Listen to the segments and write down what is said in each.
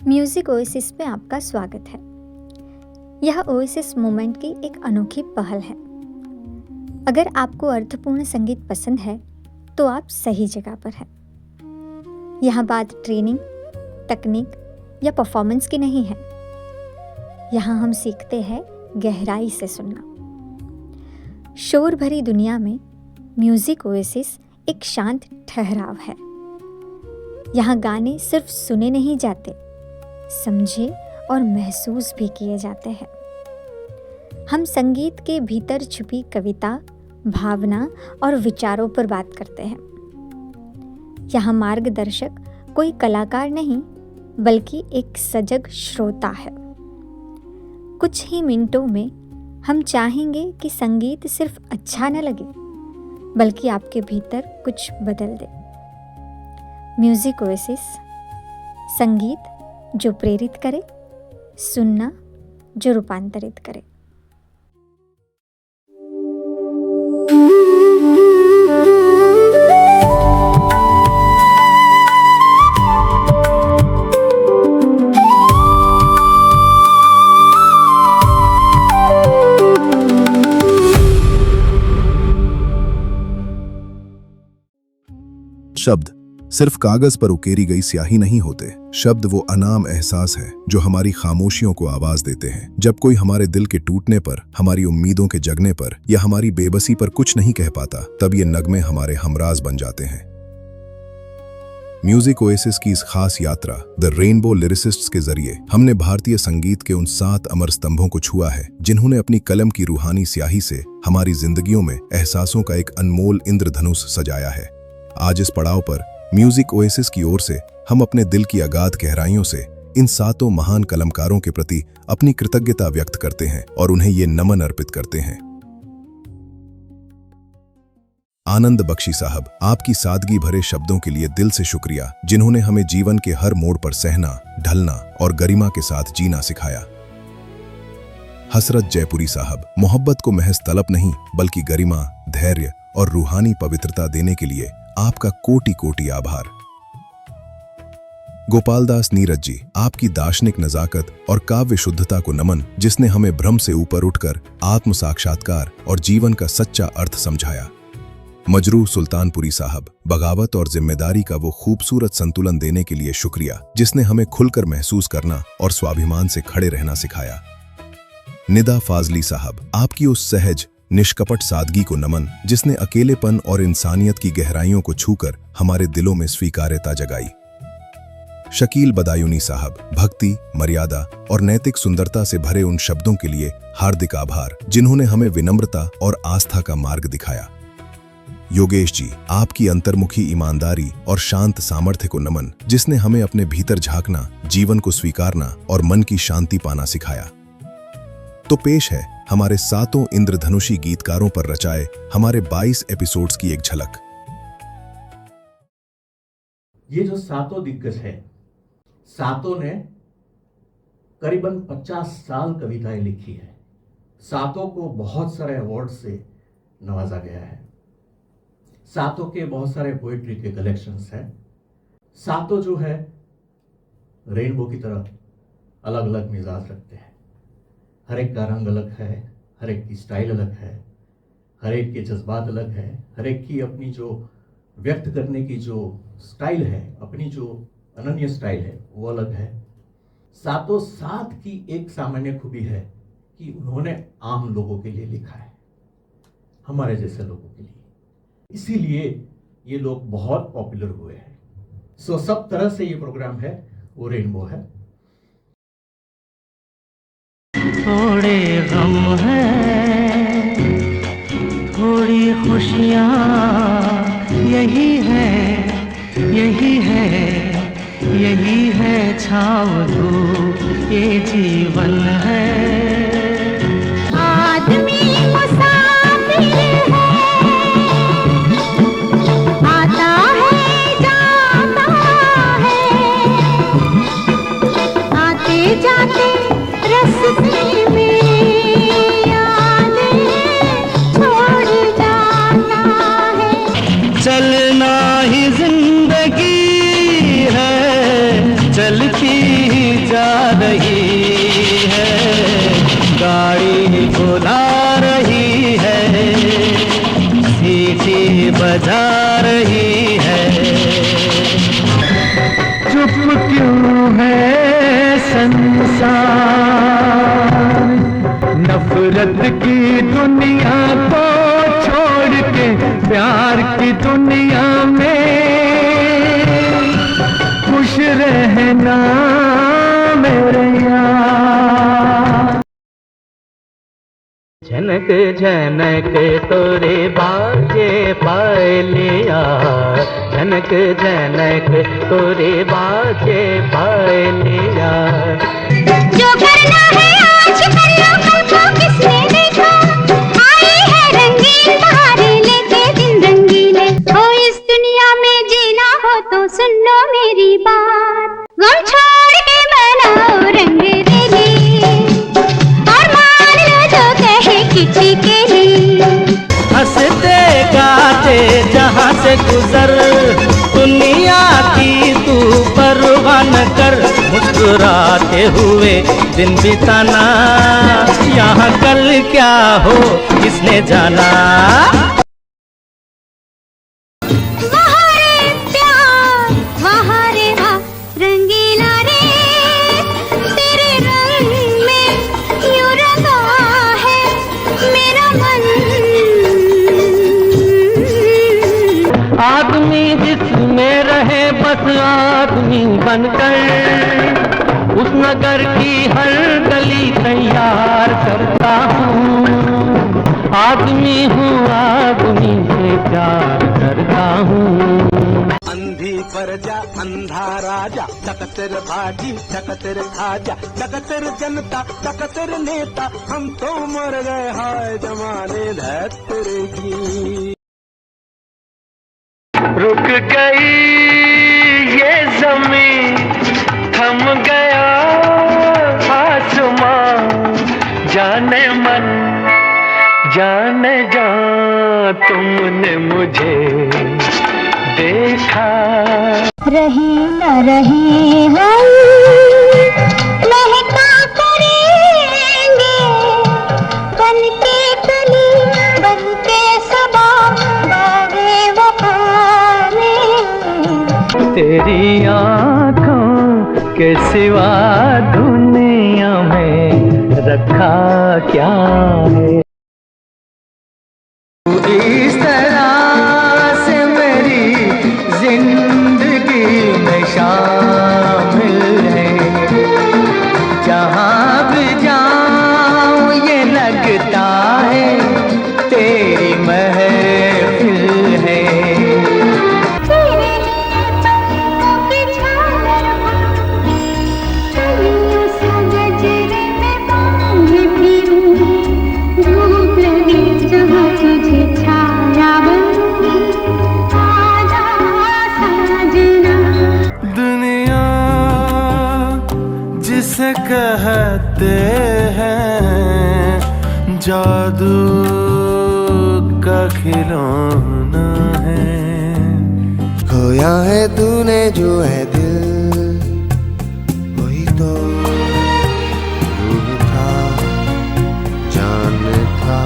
Music oasis में आपका स्वागत है। यह ओएसिस मोमेंट की एक अनोखी पहल है। अगर आपको अर्थपूर्ण संगीत पसंद है तो आप सही जगह पर हैं। यहाँ बात ट्रेनिंग, तकनीक या परफॉर्मेंस की नहीं है। यहाँ हम सीखते हैं गहराई से सुनना। शोर भरी दुनिया में म्यूज़िक ओएसिस एक शांत ठहराव है। यहाँ गाने सिर्फ सुने नहीं जाते, समझे और महसूस भी किए जाते हैं। हम संगीत के भीतर छुपी कविता, भावना और विचारों पर बात करते हैं। यहाँ मार्गदर्शक कोई कलाकार नहीं, बल्कि एक सजग श्रोता है। कुछ ही मिनटों में हम चाहेंगे कि संगीत सिर्फ अच्छा न लगे, बल्कि आपके भीतर कुछ बदल दे। म्यूज़िक ओएसिस, संगीत जो प्रेरित करे, सुनना जो रूपांतरित करे। शब्द सिर्फ कागज पर उकेरी गई स्याही नहीं होते। शब्द वो अनाम एहसास है जो हमारी खामोशियों को आवाज देते हैं। जब कोई हमारे दिल के टूटने पर, हमारी उम्मीदों के जगने पर या हमारी बेबसी पर कुछ नहीं कह पाता, तब ये नगमे हमारे हमराज बन जाते हैं। म्यूजिक ओएसिस की इस खास यात्रा द रेनबो लिरिसिस्ट्स के जरिए हमने भारतीय संगीत के उन 7 अमर स्तंभों को छुआ है, जिन्होंने अपनी कलम की रूहानी स्याही से हमारी जिंदगियों में एहसासों का एक अनमोल इंद्रधनुष सजाया है। आज इस पड़ाव पर म्यूजिक ओएसिस की ओर से हम अपने दिल की अगाध गहराइयों से इन 7 महान कलमकारों के प्रति अपनी कृतज्ञता व्यक्त करते हैं और उन्हें ये नमन अर्पित करते हैं। आनंद बख्शी साहब, आपकी सादगी भरे शब्दों के लिए दिल से शुक्रिया, जिन्होंने हमें जीवन के हर मोड़ पर सहना, ढलना और गरिमा के साथ जीना सिखाया। हसरत जयपुरी साहब, मोहब्बत को महज तलब नहीं, बल्कि गरिमा, धैर्य और रूहानी पवित्रता देने के लिए आपका कोटि कोटि आभार। गोपालदास नीरज जी, आपकी दार्शनिक नजाकत और काव्य शुद्धता को नमन, जिसने हमें भ्रम से ऊपर उठकर आत्म साक्षात्कार और जीवन का सच्चा अर्थ समझाया। मजरू सुल्तानपुरी साहब, बगावत और जिम्मेदारी का वो खूबसूरत संतुलन देने के लिए शुक्रिया, जिसने हमें खुलकर महसूस करना और स्वाभिमान से खड़े रहना सिखाया। निदा फाजली साहब, आपकी उस सहज निष्कपट सादगी को नमन, जिसने अकेलेपन और इंसानियत की गहराइयों को छूकर हमारे दिलों में स्वीकार्यता जगाई। शकील बदायूनी साहब, भक्ति, मर्यादा और नैतिक सुंदरता से भरे उन शब्दों के लिए हार्दिक आभार, जिन्होंने हमें विनम्रता और आस्था का मार्ग दिखाया। योगेश जी, आपकी अंतर्मुखी ईमानदारी और शांत सामर्थ्य को नमन, जिसने हमें अपने भीतर झांकना, जीवन को स्वीकारना और मन की शांति पाना सिखाया। तो पेश है हमारे 7 इंद्रधनुषी गीतकारों पर रचाए हमारे 22 एपिसोड्स की एक झलक। ये जो 7 दिग्गज है, 7 ने करीबन 50 साल कविताएं लिखी है। 7 को बहुत सारे अवार्ड से नवाजा गया है। 7 के बहुत सारे पोएट्री के कलेक्शंस हैं। 7 जो है रेनबो की तरह अलग अलग मिजाज रखते हैं। हर एक का रंग अलग है, हर एक की स्टाइल अलग है, हर एक के जज्बात अलग है, हर एक की अपनी जो व्यक्त करने की जो स्टाइल है, अपनी जो अनन्य स्टाइल है, वो अलग है। 7 साथ की एक सामान्य खूबी है कि उन्होंने आम लोगों के लिए लिखा है, हमारे जैसे लोगों के लिए। इसीलिए ये लोग बहुत पॉपुलर हुए हैं। सब तरह से ये प्रोग्राम है वो रेनबो है। थोड़े गम हैं, थोड़ी खुशियाँ, यही है, यही है, यही है छाँव धूप, ये जीवन है। आदमी मुसाफिर है, आता है जाता है, आते जाते रस्ते चलना ही जिंदगी है, चलती ही रही है, गाड़ी बुला रही है, सीटी बजा रही है। चुप क्यों है संसार, नफरत की दुनिया को छोड़ के प्यार की दुनिया में खुश रहना मेरे यार। झनक झनक तोरे बाजे पायलिया, झनक झनक तोरे बाजे पायलिया। जो करना है आज कर लो, कल को किसने देखा, आई है रंगीन बहारें लेके दिन रंगीले। हो इस दुनिया में जीना हो तो सुन लो मेरी बात, गम छोड़ के बनाओ रंग रेली, और मान लो जो कहे किसी के लिए। हंसते गाते जहाँ से गुजर, दुनिया की तू परवाह न कर। मुस्कुराते हुए दिन बिताना, यहाँ कल क्या हो किसने जाना। वहाँ रे प्यार, वहाँ रे हाँ रंगीला रे, तेरे रंग में यूं रंगा है मेरा मन। आदमी जिसमें रहे बस आदमी बनकर, उस नगर की हर गली तैयार करता हूँ। आदमी हूँ, आदमी से प्यार करता हूँ। अंधी पर जा अंधा राजा, चकतर भाजी चकतर खाजा, चकतर जनता चकतर नेता, हम तो मर गए हाय जमाने धतर की। रुक गई ये जमीन, थम गया आसमां, जाने मन जाने जा तुमने मुझे देखा। रहे न रहे हम महका करेंगे, बन के कली बन के सबा बागे वफा में। तेरी आँखों के सिवा दुनिया में रखा क्या है। इस तरह से मेरी जिंदगी में शामिल है, जहाँ भी जाऊँ ये लगता है तेरी महफिल है। दुनिया जिसे कहते हैं जादू का खिलौना है, खोया है तूने जो है दिल, वही तो रूह था जान था।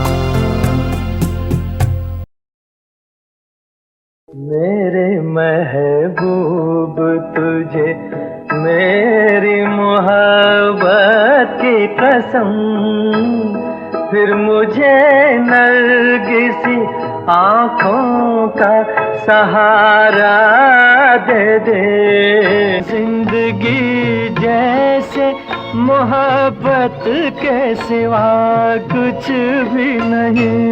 मेरे महबूब तुझे मेरी मोहब्बत की कसम, फिर मुझे नरगिसी आँखों का सहारा दे दे। जिंदगी जैसे मोहब्बत के सिवा कुछ भी नहीं,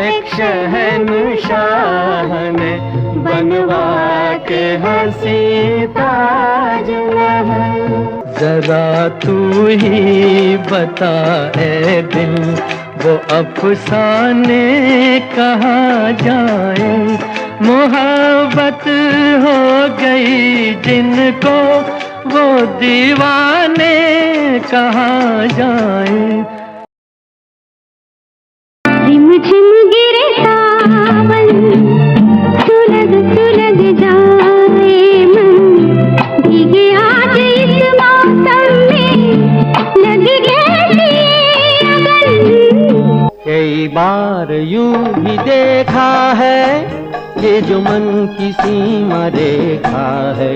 एक शहंशाह ने बनवा के हंसी ताजमहल। जरा तू ही बता ए दिल, वो अफसाने कहाँ जाए। मोहब्बत हो गई जिनको वो दीवाने कहाँ जाए। झिम झिम गिरे सावन, सुलग सुलग जाए मन, भीगे आज इस मौसम बार यूं ही देखा है, ये जो मन की सीमा रेखा है,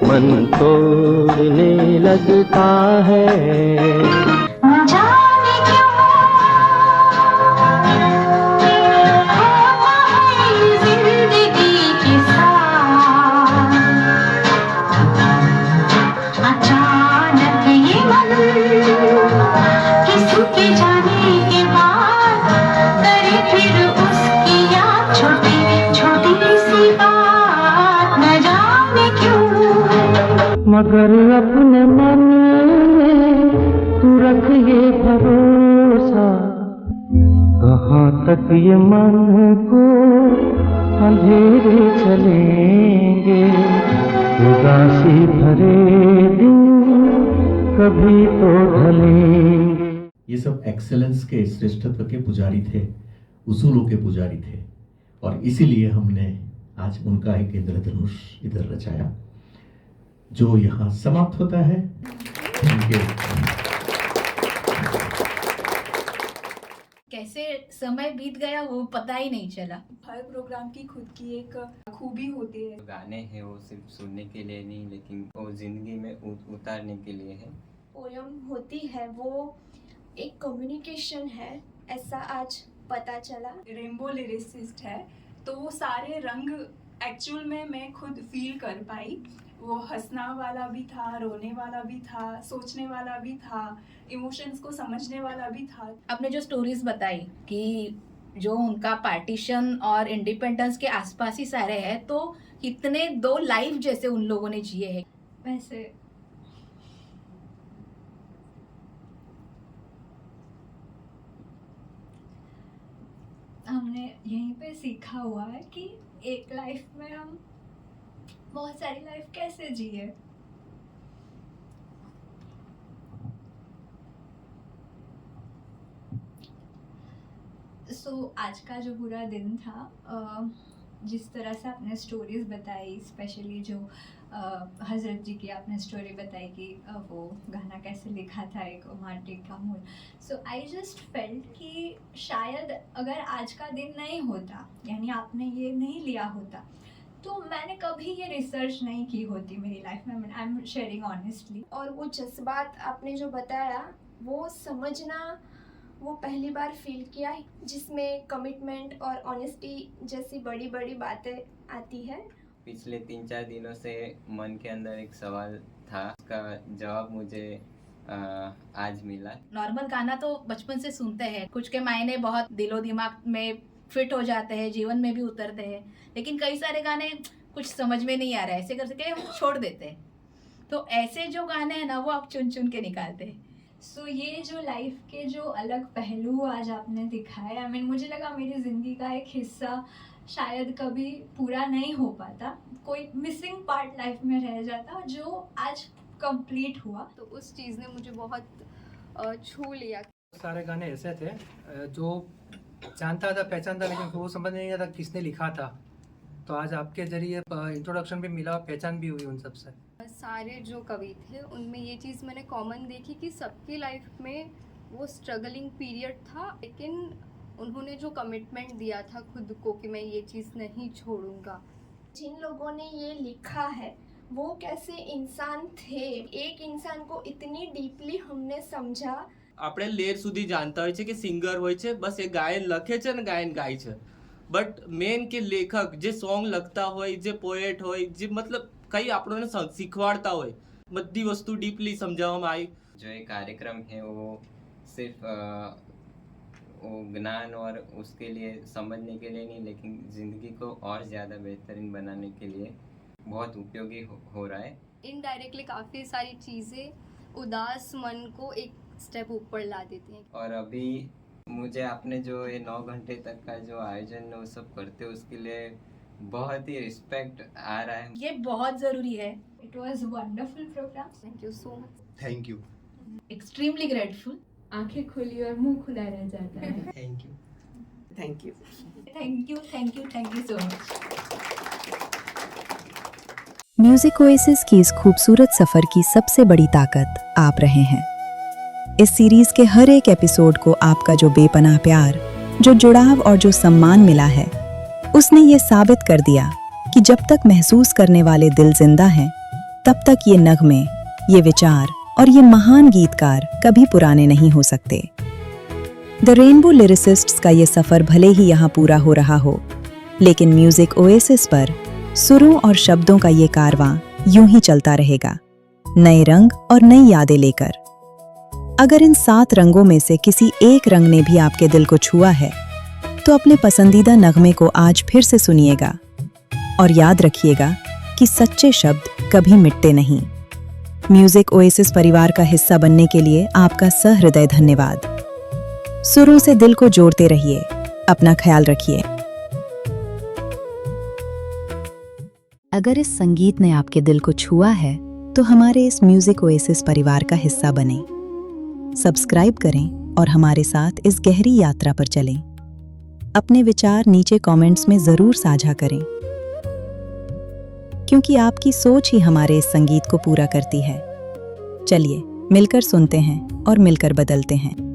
मन तोड़ने लगता है। जाने क्यों होता है जिंदगी के साथ, अचानक ये मन किसी के जाने के बाद करे फिर उसकी याद, छोटी छोटी सी बात, न जाने क्यों। मगर अपने मन में तू रख ये भरोसा, कहाँ तक ये मन को अंधेरे चलेंगे, उदासी भरे दिन कभी तो ढलेंगे। ये सब एक्सेलेंस के, श्रेष्ठत्व के पुजारी थे, उसूलों के पुजारी थे, और इसीलिए हमने आज उनका एक इंद्रधनुष इधर रचाया जो यहाँ समाप्त होता है। Thank you. कैसे समय बीत गया वो पता ही नहीं चला। हर प्रोग्राम की खुद की एक खूबी होती है। गाने हैं वो सिर्फ सुनने के लिए नहीं, लेकिन वो जिंदगी में उतारने के लिए है। पोयम होती है वो एक कम्युनिकेशन है, ऐसा आज पता चला। रेनबो लिरिसिस्ट है, तो वो सारे रंग एक्चुअल में मैं खुद फील कर पाई। वो हंसना वाला भी था, रोने वाला भी था, सोचने वाला भी था, इमोशंस को समझने वाला भी था। आपने जो स्टोरीज बताई कि जो उनका पार्टीशन और इंडिपेंडेंस के आसपास ही सारे हैं, तो कितने दो लाइफ जैसे उन लोगों ने जिए हैं। वैसे हमने यहीं पे सीखा हुआ है कि एक लाइफ में हम बहुत सारी लाइफ कैसे जिए। आज का जो पूरा दिन था, जिस तरह से आपने स्टोरीज बताई, स्पेशली जो हज़रत जी की आपने स्टोरी बताई कि वो गाना कैसे लिखा था, एक माटी का मूल। सो आई जस्ट फेल्ट कि शायद अगर आज का दिन नहीं होता, यानी आपने ये नहीं लिया होता, तो मैंने कभी ये रिसर्च नहीं की होती मेरी लाइफ में। I am sharing honestly. और वो जज्बात आपने जो बताया, वो समझना वो पहली बार फील किया, जिसमें कमिटमेंट और ऑनेस्टी जैसी बड़ी बड़ी बातें आती है। पिछले 3-4 दिनों से मन के अंदर एक सवाल था, उसका जवाब मुझे आज मिला। नॉर्मल गाना तो बचपन से सुनते हैं, कुछ के मायने बहुत दिलो दिमाग में फिट हो जाते हैं, जीवन में भी उतरते हैं, लेकिन कई सारे गाने कुछ समझ में नहीं आ रहा है, ऐसे कर सके हम छोड़ देते हैं। तो ऐसे जो गाने हैं ना, वो आप चुन चुन के निकालते हैं। सो ये जो लाइफ के जो अलग पहलू आज आपने दिखाए, आई मीन मुझे लगा मेरी ज़िंदगी का एक हिस्सा शायद कभी पूरा नहीं हो पाता, कोई मिसिंग पार्ट लाइफ में रह जाता, जो आज कंप्लीट हुआ। तो उस चीज़ ने मुझे बहुत छू लिया। सारे गाने ऐसे थे जो जानता था, पहचानता, लेकिन वो समझ नहीं आता किसने लिखा था। तो आज आपके जरिए इंट्रोडक्शन भी मिला, पहचान भी हुई उन सब से। सारे जो कवि थे उनमें ये चीज़ मैंने कॉमन देखी कि सबकी लाइफ में वो स्ट्रगलिंग पीरियड था, लेकिन उन्होंने जो कमिटमेंट दिया था खुद को कि मैं ये चीज़ नहीं छोड़ूंगा। जिन लोगों ने ये लिखा है वो कैसे इंसान थे, एक इंसान को इतनी डीपली हमने समझा। આપણે લેર સુધી જાણતા હોય છે કે સિંગર હોય છે, બસ એ ગાયન લખે છે ને ગાયન ગાય છે, બટ મેન કે લેખક જે સોંગ લખતા હોય, જે પોએટ હોય, જે मतलब કઈ આપણને શીખવાડતા હોય, બધી વસ્તુ ડીપલી સમજાવવામાં આવી। जो ये कार्यक्रम है वो सिर्फ वो ज्ञान और उसके लिए समझने के लिए नहीं, लेकिन ज़िंदगी को और ज़्यादा बेहतरीन बनाने के लिए बहुत उपयोगी हो रहा है। इनडायरेक्टली काफ़ी सारी चीज़ें उदास मन को एक स्टेप ऊपर ला देती हैं। और अभी मुझे आपने जो ये 9 घंटे तक का जो आयोजन वो सब करते हो, उसके लिए बहुत ही रिस्पेक्ट आ रहा है। ये बहुत ज़रूरी है। It was wonderful program. Thank you so much. Thank you. Extremely grateful. आंखें खुली और मुंह खुला रह जाता है। Thank you. Thank you. Thank you, thank you, thank you so much. Music oasis की इस खूबसूरत सफर की सबसे बड़ी ताकत आप रहे हैं। इस सीरीज के हर एक एपिसोड को आपका जो बेपनाह प्यार जो जुड़ाव और जो सम्मान मिला है, उसने ये साबित कर दिया कि जब तक महसूस करने वाले दिल जिंदा हैं, तब तक ये नगमे, ये विचार और ये महान गीतकार कभी पुराने नहीं हो सकते। द रेनबो लिरिसिस्ट्स का ये सफर भले ही यहाँ पूरा हो रहा हो, लेकिन म्यूजिक ओएसिस पर सुरों और शब्दों का ये कारवां यूं ही चलता रहेगा, नए रंग और नई यादें लेकर। अगर इन 7 रंगों में से किसी एक रंग ने भी आपके दिल को छुआ है, तो अपने पसंदीदा नगमे को आज फिर से सुनिएगा और याद रखिएगा कि सच्चे शब्द कभी मिटते नहीं। म्यूजिक ओएसिस परिवार का हिस्सा बनने के लिए आपका सहृदय धन्यवाद। सुरों से दिल को जोड़ते रहिए। अपना ख्याल रखिए। अगर इस संगीत ने आपके दिल को छुआ है, तो हमारे इस म्यूजिक ओएसिस परिवार का हिस्सा बनें। सब्सक्राइब करें और हमारे साथ इस गहरी यात्रा पर चलें। अपने विचार नीचे कमेंट्स में जरूर साझा करें, क्योंकि आपकी सोच ही हमारे इस संगीत को पूरा करती है। चलिए मिलकर सुनते हैं और मिलकर बदलते हैं।